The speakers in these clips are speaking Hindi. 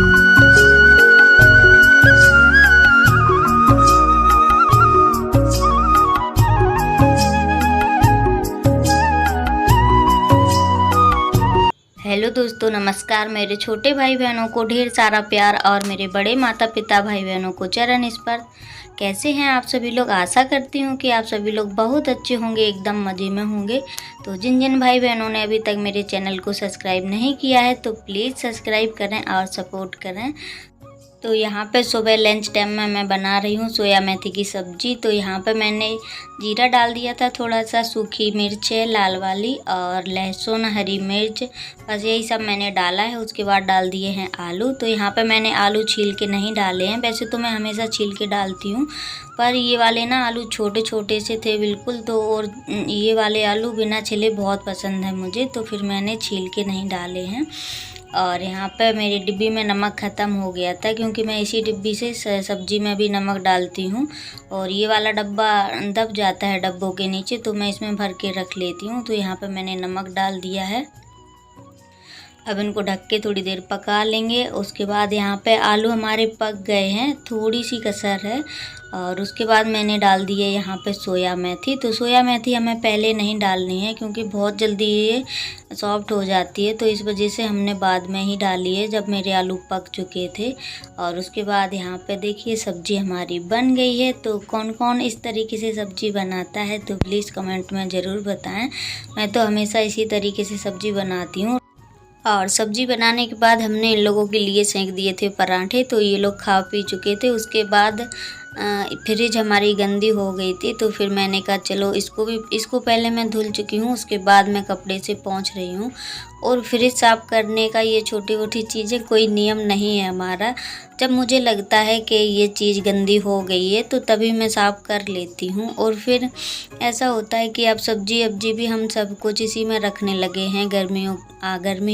हेलो दोस्तों, नमस्कार। मेरे छोटे भाई बहनों को ढेर सारा प्यार और मेरे बड़े माता पिता भाई बहनों को चरण स्पर्श। कैसे हैं आप सभी लोग? आशा करती हूँ कि आप सभी लोग बहुत अच्छे होंगे, एकदम मज़े में होंगे। तो जिन जिन भाई बहनों ने अभी तक मेरे चैनल को सब्सक्राइब नहीं किया है तो प्लीज़ सब्सक्राइब करें और सपोर्ट करें। तो यहाँ पे सुबह लंच टाइम में मैं बना रही हूँ सोया मेथी की सब्ज़ी। तो यहाँ पे मैंने जीरा डाल दिया था, थोड़ा सा सूखी मिर्च है लाल वाली और लहसुन, हरी मिर्च, बस यही सब मैंने डाला है। उसके बाद डाल दिए हैं आलू। तो यहाँ पे मैंने आलू छील के नहीं डाले हैं, वैसे तो मैं हमेशा छील के डालती हूँ, पर ये वाले ना आलू छोटे छोटे से थे बिल्कुल। तो और ये वाले आलू बिना छिले बहुत पसंद है मुझे, तो फिर मैंने छील के नहीं डाले हैं। और यहाँ पे मेरी डिब्बी में नमक ख़त्म हो गया था, क्योंकि मैं इसी डिब्बी से सब्ज़ी में भी नमक डालती हूँ। और ये वाला डब्बा दब जाता है डब्बों के नीचे, तो मैं इसमें भर के रख लेती हूँ। तो यहाँ पे मैंने नमक डाल दिया है। अब इनको ढक के थोड़ी देर पका लेंगे। उसके बाद यहाँ पे आलू हमारे पक गए हैं, थोड़ी सी कसर है। और उसके बाद मैंने डाल दी है यहाँ पे सोया मेथी। तो सोया मेथी हमें पहले नहीं डालनी है, क्योंकि बहुत जल्दी ये सॉफ्ट हो जाती है, तो इस वजह से हमने बाद में ही डाली है जब मेरे आलू पक चुके थे। और उसके बाद यहाँ पे देखिए सब्ज़ी हमारी बन गई है। तो कौन कौन इस तरीके से सब्ज़ी बनाता है तो प्लीज़ कमेंट में ज़रूर बताएँ। मैं तो हमेशा इसी तरीके से सब्ज़ी बनाती हूँ। और सब्ज़ी बनाने के बाद हमने इन लोगों के लिए सेंक दिए थे पराठे, तो ये लोग खा पी चुके थे। उसके बाद फ्रिज हमारी गंदी हो गई थी, तो फिर मैंने कहा चलो इसको पहले मैं धुल चुकी हूँ, उसके बाद मैं कपड़े से पोंछ रही हूँ। और फ्रिज साफ़ करने का ये छोटी छोटी चीज़ें कोई नियम नहीं है हमारा। जब मुझे लगता है कि ये चीज़ गंदी हो गई है तो तभी मैं साफ़ कर लेती हूँ। और फिर ऐसा होता है कि अब सब्जी अब्जी भी हम सब कुछ इसी में रखने लगे हैं, गर्मी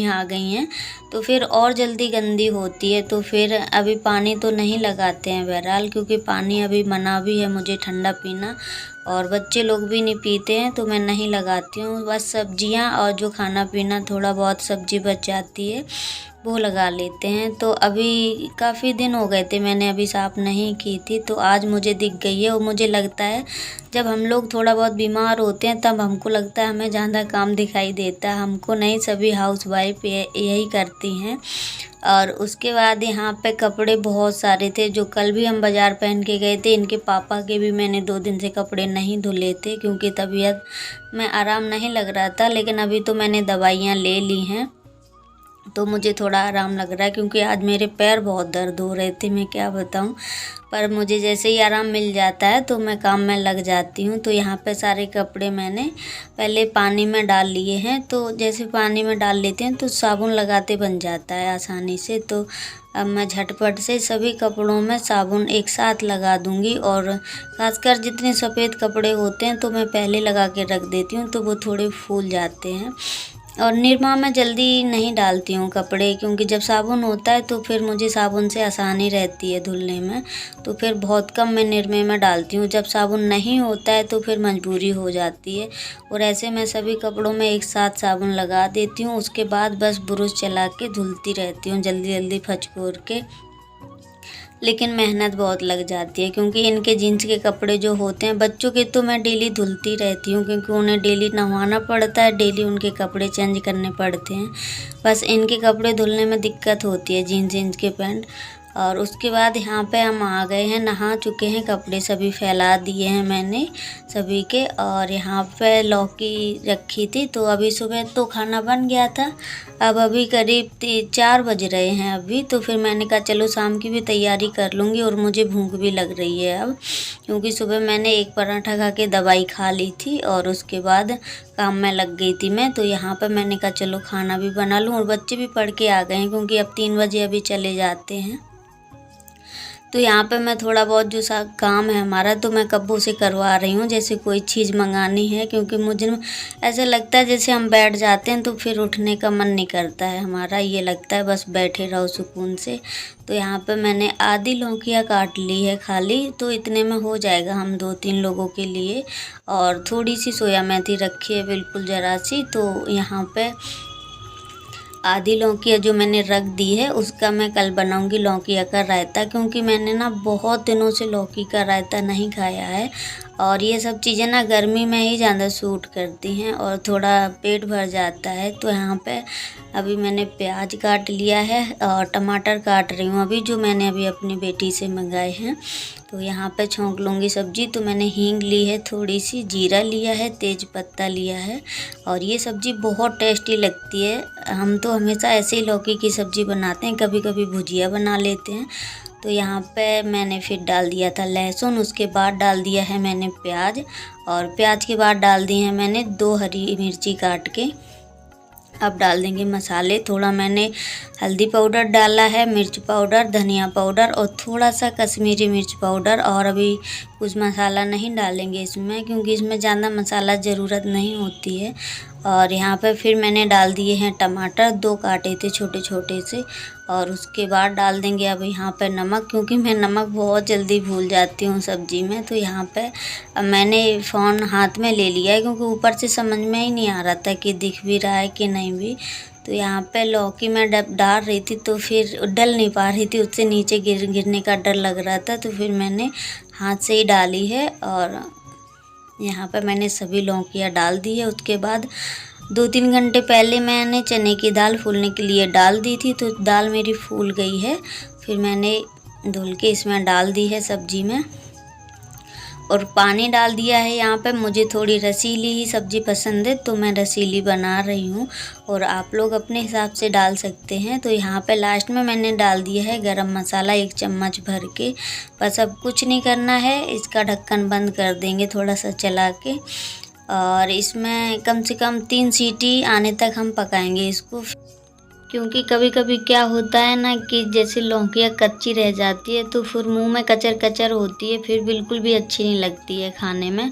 आ गई हैं, तो फिर और जल्दी गंदी होती है। तो फिर अभी पानी तो नहीं लगाते हैं बहरहाल, क्योंकि पानी अभी मना भी है मुझे ठंडा पीना, और बच्चे लोग भी नहीं पीते हैं, तो मैं नहीं लगाती हूँ। बस सब्जियाँ और जो खाना पीना थोड़ा बहुत सब्जी बच जाती है वो लगा लेते हैं। तो अभी काफ़ी दिन हो गए थे मैंने अभी साफ़ नहीं की थी, तो आज मुझे दिख गई है। और मुझे लगता है जब हम लोग थोड़ा बहुत बीमार होते हैं तब हमको लगता है हमें ज़्यादा काम दिखाई देता है, हमको नहीं, सभी हाउसवाइफ यही करती हैं। और उसके बाद यहाँ पे कपड़े बहुत सारे थे जो कल भी हम बाज़ार पहन के गए थे। इनके पापा के भी मैंने 2 दिन से कपड़े नहीं धुले थे, क्योंकि तबीयत में आराम नहीं लग रहा था। लेकिन अभी तो मैंने दवाइयाँ ले ली हैं, तो मुझे थोड़ा आराम लग रहा है, क्योंकि आज मेरे पैर बहुत दर्द हो रहे थे, मैं क्या बताऊं। पर मुझे जैसे ही आराम मिल जाता है तो मैं काम में लग जाती हूँ। तो यहाँ पे सारे कपड़े मैंने पहले पानी में डाल लिए हैं। तो जैसे पानी में डाल लेते हैं तो साबुन लगाते बन जाता है आसानी से। तो अब मैं झटपट से सभी कपड़ों में साबुन एक साथ लगा दूँगी। और ख़ासकर जितने सफ़ेद कपड़े होते हैं तो मैं पहले लगा के रख देती हूँ, तो वो थोड़े फूल जाते हैं। और निरमा में जल्दी नहीं डालती हूँ कपड़े, क्योंकि जब साबुन होता है तो फिर मुझे साबुन से आसानी रहती है धुलने में, तो फिर बहुत कम मैं निरमे में डालती हूँ। जब साबुन नहीं होता है तो फिर मजबूरी हो जाती है। और ऐसे मैं सभी कपड़ों में एक साथ साबुन लगा देती हूँ। उसके बाद बस ब्रश चला के धुलती रहती हूँ जल्दी जल्दी फचकोर के। लेकिन मेहनत बहुत लग जाती है, क्योंकि इनके जीन्स के कपड़े जो होते हैं, बच्चों के तो मैं डेली धुलती रहती हूँ, क्योंकि उन्हें डेली नहवाना पड़ता है, डेली उनके कपड़े चेंज करने पड़ते हैं। बस इनके कपड़े धुलने में दिक्कत होती है, जीन्स के पैंट। और उसके बाद यहाँ पे हम आ गए हैं, नहा चुके हैं, कपड़े सभी फैला दिए हैं मैंने सभी के। और यहाँ पे लौकी रखी थी, तो अभी सुबह तो खाना बन गया था। अब अभी करीब 4 बज रहे हैं अभी, तो फिर मैंने कहा चलो शाम की भी तैयारी कर लूँगी। और मुझे भूख भी लग रही है अब, क्योंकि सुबह मैंने एक पराठा खा के दवाई खा ली थी और उसके बाद काम में लग गई थी मैं। तो यहाँ पर मैंने कहा चलो खाना भी बना लूँ। और बच्चे भी पढ़ के आ गए हैं, क्योंकि अब 3 बजे अभी चले जाते हैं। तो यहाँ पे मैं थोड़ा बहुत जो सा काम है हमारा, तो मैं कब्बों से करवा रही हूँ, जैसे कोई चीज़ मंगानी है। क्योंकि मुझे ऐसा लगता है जैसे हम बैठ जाते हैं तो फिर उठने का मन नहीं करता है हमारा, ये लगता है बस बैठे रहो सुकून से। तो यहाँ पे मैंने आधी लौकियाँ काट ली है खाली, तो इतने में हो जाएगा हम 2-3 लोगों के लिए। और थोड़ी सी सोया मेथी रखी है बिल्कुल ज़रा सी। तो यहाँ पे आधी लौकी जो मैंने रख दी है उसका मैं कल बनाऊंगी लौकी का रायता, क्योंकि मैंने ना बहुत दिनों से लौकी का रायता नहीं खाया है और ये सब चीज़ें ना गर्मी में ही ज़्यादा सूट करती हैं और थोड़ा पेट भर जाता है। तो यहाँ पे अभी मैंने प्याज काट लिया है और टमाटर काट रही हूँ अभी, जो मैंने अभी अपनी बेटी से मंगाए हैं। तो यहाँ पे छौंक लूँगी सब्ज़ी। तो मैंने हींग ली है, थोड़ी सी जीरा लिया है, तेज पत्ता लिया है और ये सब्ज़ी बहुत टेस्टी लगती है। हम तो हमेशा ऐसे ही लौकी की सब्ज़ी बनाते हैं, कभी कभी भुजिया बना लेते हैं। तो यहाँ पे मैंने फिर डाल दिया था लहसुन, उसके बाद डाल दिया है मैंने प्याज और प्याज के बाद डाल दिए हैं मैंने 2 हरी मिर्ची काट के। अब डाल देंगे मसाले। थोड़ा मैंने हल्दी पाउडर डाला है, मिर्च पाउडर, धनिया पाउडर और थोड़ा सा कश्मीरी मिर्च पाउडर। और अभी कुछ मसाला नहीं डालेंगे इसमें, क्योंकि इसमें ज़्यादा मसाला ज़रूरत नहीं होती है। और यहाँ पे फिर मैंने डाल दिए हैं टमाटर, 2 काटे थे छोटे छोटे से। और उसके बाद डाल देंगे अब यहाँ पे नमक, क्योंकि मैं नमक बहुत जल्दी भूल जाती हूँ सब्ज़ी में। तो यहाँ पे मैंने फ़ोन हाथ में ले लिया है, क्योंकि ऊपर से समझ में ही नहीं आ रहा था कि दिख भी रहा है कि नहीं भी। तो यहाँ पे लौकी मैं डाल रही थी तो फिर डल नहीं पा रही थी, उससे नीचे गिरने का डर लग रहा था। तो फिर मैंने हाथ से ही डाली है और यहाँ पे मैंने सभी लौकियाँ डाल दी है। उसके बाद 2-3 घंटे पहले मैंने चने की दाल फूलने के लिए डाल दी थी, तो दाल मेरी फूल गई है। फिर मैंने धुल के इसमें डाल दी है सब्जी में और पानी डाल दिया है। यहाँ पे मुझे थोड़ी रसीली ही सब्ज़ी पसंद है, तो मैं रसीली बना रही हूँ और आप लोग अपने हिसाब से डाल सकते हैं। तो यहाँ पे लास्ट में मैंने डाल दिया है गरम मसाला 1 चम्मच भर के। बस अब कुछ नहीं करना है, इसका ढक्कन बंद कर देंगे थोड़ा सा चला के और इसमें कम से कम 3 सीटी आने तक हम पकाएंगे इसको। क्योंकि कभी कभी क्या होता है ना कि जैसे लौकियाँ कच्ची रह जाती है तो फिर मुंह में कचर कचर होती है, फिर बिल्कुल भी अच्छी नहीं लगती है खाने में।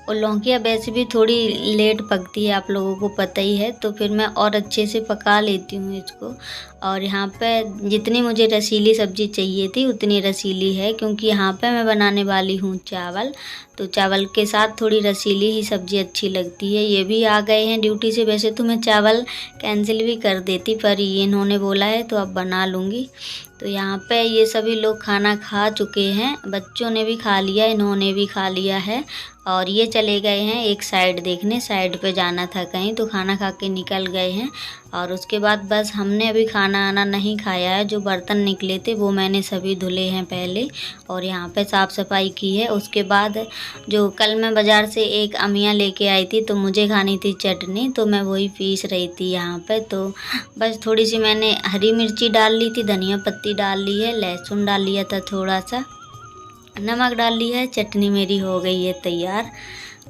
और लौकियाँ वैसे भी थोड़ी लेट पकती है, आप लोगों को पता ही है। तो फिर मैं और अच्छे से पका लेती हूँ इसको। और यहाँ पे जितनी मुझे रसीली सब्ज़ी चाहिए थी उतनी रसीली है, क्योंकि यहाँ पे मैं बनाने वाली हूँ चावल। तो चावल के साथ थोड़ी रसीली ही सब्ज़ी अच्छी लगती है। ये भी आ गए हैं ड्यूटी से, वैसे तो मैं चावल कैंसिल भी कर देती, पर ये इन्होंने बोला है तो अब बना लूँगी। तो यहाँ पे ये सभी लोग खाना खा चुके हैं, बच्चों ने भी खा लिया, इन्होंने भी खा लिया है। और ये चले गए हैं एक साइड देखने, साइड पे जाना था कहीं, तो खाना खा के निकल गए हैं। और उसके बाद बस हमने अभी खाना आना नहीं खाया है। जो बर्तन निकले थे वो मैंने सभी धुले हैं पहले और यहाँ पे साफ़ सफाई की है। उसके बाद जो कल मैं बाज़ार से एक अमिया लेके आई थी, तो मुझे खानी थी चटनी, तो मैं वही पीस रही थी यहाँ पे। तो बस थोड़ी सी मैंने हरी मिर्ची डाल ली थी, धनिया पत्ती डाल ली है, लहसुन डाल लिया था, थोड़ा सा नमक डाल लिया है, चटनी मेरी हो गई है तैयार।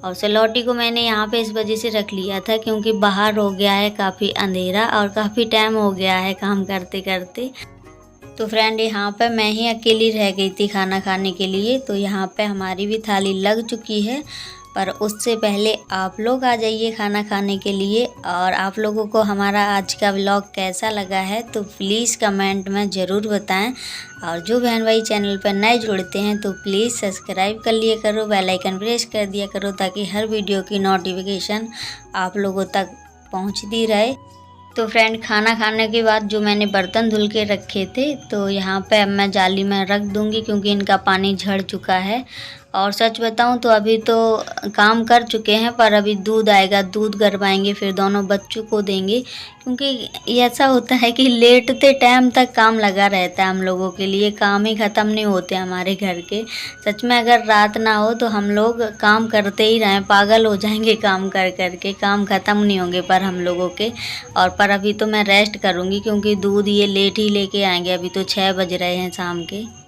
और सलौटी को मैंने यहाँ पे इस वजह से रख लिया था क्योंकि बाहर हो गया है काफ़ी अंधेरा और काफ़ी टाइम हो गया है काम करते करते। तो फ्रेंड यहाँ पे मैं ही अकेली रह गई थी खाना खाने के लिए। तो यहाँ पे हमारी भी थाली लग चुकी है, पर उससे पहले आप लोग आ जाइए खाना खाने के लिए। और आप लोगों को हमारा आज का व्लॉग कैसा लगा है तो प्लीज़ कमेंट में ज़रूर बताएं। और जो बहन भाई चैनल पर नए जुड़ते हैं तो प्लीज़ सब्सक्राइब कर लिया करो, बेल आइकन प्रेस कर दिया करो, ताकि हर वीडियो की नोटिफिकेशन आप लोगों तक पहुंचती रहे। तो फ्रेंड खाना खाने के बाद जो मैंने बर्तन धुल के रखे थे, तो यहाँ पे अब मैं जाली में रख दूँगी क्योंकि इनका पानी झड़ चुका है। और सच बताऊं तो अभी तो काम कर चुके हैं, पर अभी दूध आएगा, दूध गरमाएंगे, फिर दोनों बच्चों को देंगे। क्योंकि ऐसा होता है कि लेटते टाइम तक काम लगा रहता है, हम लोगों के लिए काम ही ख़त्म नहीं होते हमारे घर के। सच में अगर रात ना हो तो हम लोग काम करते ही रहें, पागल हो जाएंगे काम कर कर के, काम ख़त्म नहीं होंगे पर हम लोगों के। और पर अभी तो मैं रेस्ट करूँगी क्योंकि दूध ये लेट ही लेके आएंगे, अभी तो 6 बज रहे हैं शाम के।